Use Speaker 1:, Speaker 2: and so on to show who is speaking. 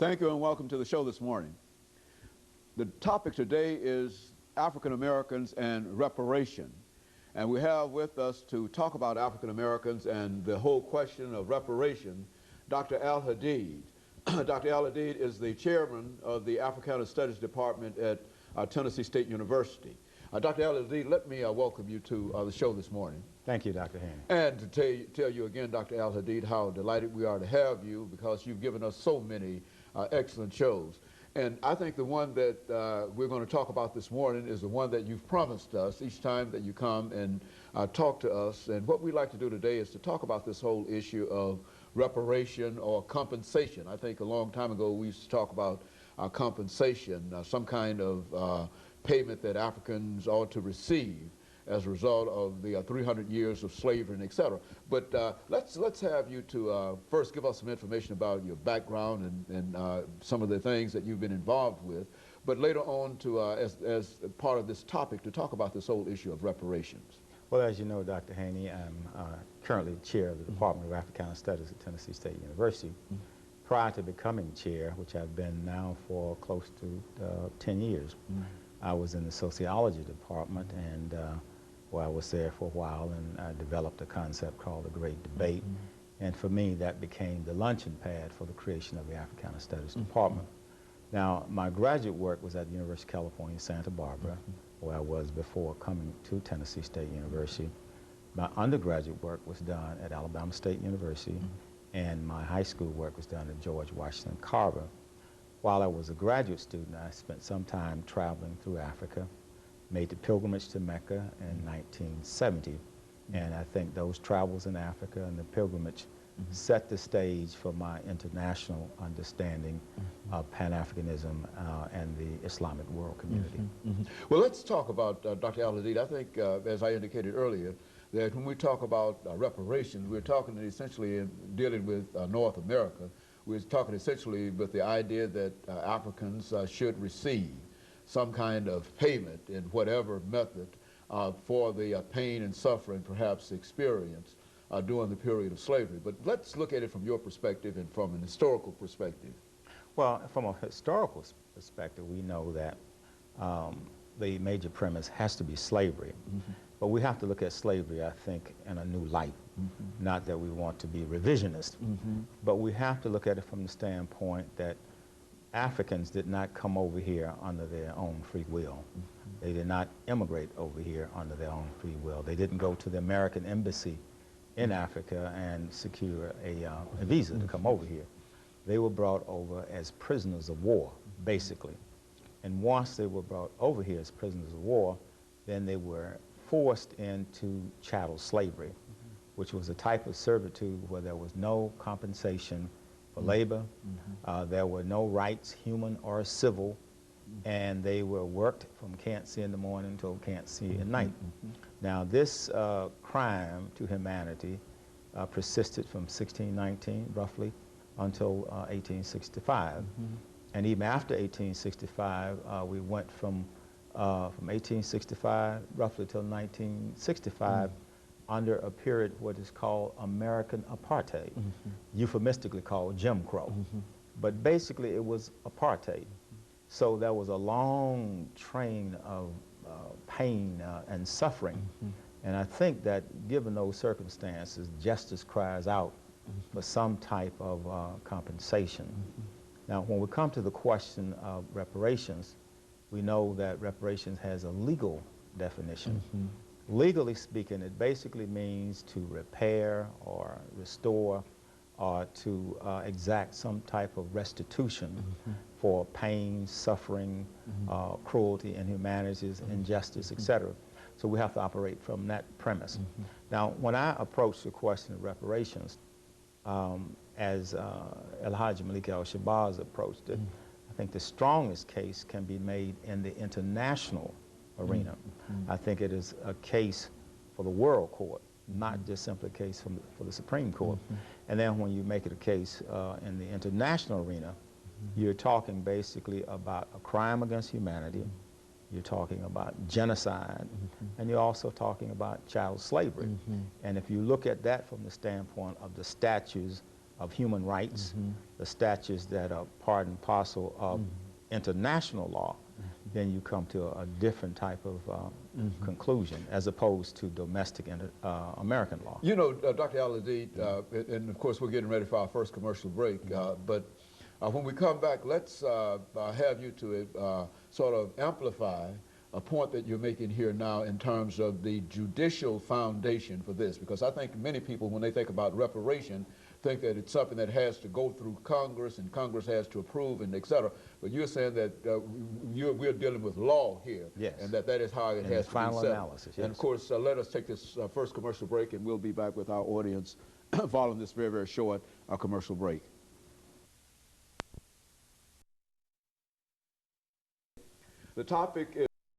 Speaker 1: Thank you and welcome to the show this morning. The topic today is African Americans and reparation. And we have with us to talk about African Americans and the whole question of reparation, Dr. Al-Hadid. Dr. Al-Hadid is the chairman of the Africana Studies Department at Tennessee State University. Dr. Al-Hadid, let me welcome you to the show this morning.
Speaker 2: Thank you, Dr. Haney.
Speaker 1: And to tell you again, Dr. Al-Hadid, how delighted we are to have you because you've given us so many excellent shows. And I think the one that we're going to talk about this morning is the one that you've promised us each time that you come and talk to us. And what we'd like to do today is to talk about this whole issue of reparation or compensation. I think a long time ago we used to talk about compensation, some kind of payment that Africans ought to receive as a result of the 300 years of slavery and et cetera. But let's have you to first give us some information about your background and some of the things that you've been involved with, but later on to, as part of this topic, to talk about this whole issue of reparations.
Speaker 2: Well, as you know, Dr. Haney, I'm currently chair of the Department of Africana Studies at Tennessee State University. Prior to becoming chair, which I've been now for close to 10 years, I was in the sociology department, and I was there for a while, and I developed a concept called the Great Debate. And for me, that became the launching pad for the creation of the Africana Studies Department. Now, my graduate work was at the University of California, Santa Barbara, where I was before coming to Tennessee State University. My undergraduate work was done at Alabama State University, and my high school work was done at George Washington Carver. While I was a graduate student, I spent some time traveling through Africa, made the pilgrimage to Mecca in 1970. And I think those travels in Africa and the pilgrimage set the stage for my international understanding of Pan-Africanism and the Islamic world community.
Speaker 1: Well, let's talk about Dr. Al-Hadid. I think, as I indicated earlier, that when we talk about reparations, we're talking essentially in dealing with North America. We're talking essentially with the idea that Africans should receive some kind of payment in whatever method for the pain and suffering perhaps experienced during the period of slavery. But let's look at it from your perspective and from an historical perspective.
Speaker 2: Well, from a historical perspective, we know that the major premise has to be slavery. But we have to look at slavery, I think, in a new light. Not that we want to be revisionist, but we have to look at it from the standpoint that Africans did not come over here under their own free will. They did not immigrate over here under their own free will. They didn't go to the American embassy in Africa and secure a visa to come over here. They were brought over as prisoners of war, basically. And once they were brought over here as prisoners of war, then they were forced into chattel slavery, which was a type of servitude where there was no compensation for labor, there were no rights, human or civil, and they were worked from can't see in the morning till can't see at night. Now this crime to humanity persisted from 1619 roughly until 1865. And even after 1865, we went from 1865 roughly till 1965 under a period what is called American apartheid, euphemistically called Jim Crow. But basically it was apartheid. So there was a long train of pain and suffering. And I think that given those circumstances, justice cries out for some type of compensation. Now, when we come to the question of reparations, we know that reparations has a legal definition. Legally speaking, it basically means to repair or restore or to exact some type of restitution for pain, suffering, cruelty, inhumanities, injustice, etc. So we have to operate from that premise. Now, when I approach the question of reparations, as El-Hajj Malik al-Shabazz approached it, I think the strongest case can be made in the international arena. I think it is a case for the world court, not just simply a case for the Supreme Court. And then when you make it a case in the international arena, you're talking basically about a crime against humanity, you're talking about genocide, and you're also talking about child slavery. And if you look at that from the standpoint of the statutes of human rights, the statutes that are part and parcel of international law, then you come to a different type of conclusion as opposed to domestic and American law.
Speaker 1: You know, Dr. Al-Hadid, and of course we're getting ready for our first commercial break, but when we come back, let's have you to sort of amplify a point that you're making here now in terms of the judicial foundation for this, because I think many people, when they think about reparation, think that it's something that has to go through Congress and Congress has to approve and et cetera. But you're saying that we're dealing with law here,
Speaker 2: yes,
Speaker 1: and that is how it has to
Speaker 2: final
Speaker 1: be set.
Speaker 2: Analysis, yes.
Speaker 1: And of course, let us take this first commercial break, and we'll be back with our audience following this very, very short commercial break. The topic is